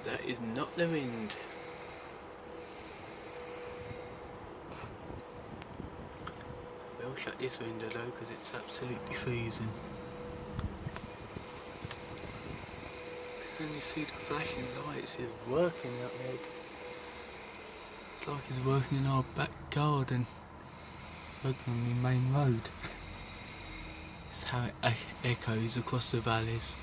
That is not the wind. We'll shut this window though because it's absolutely freezing. And you see the flashing lights is working up there. It's like it's working in our back garden. Working on the main road. That's how it echoes across the valleys.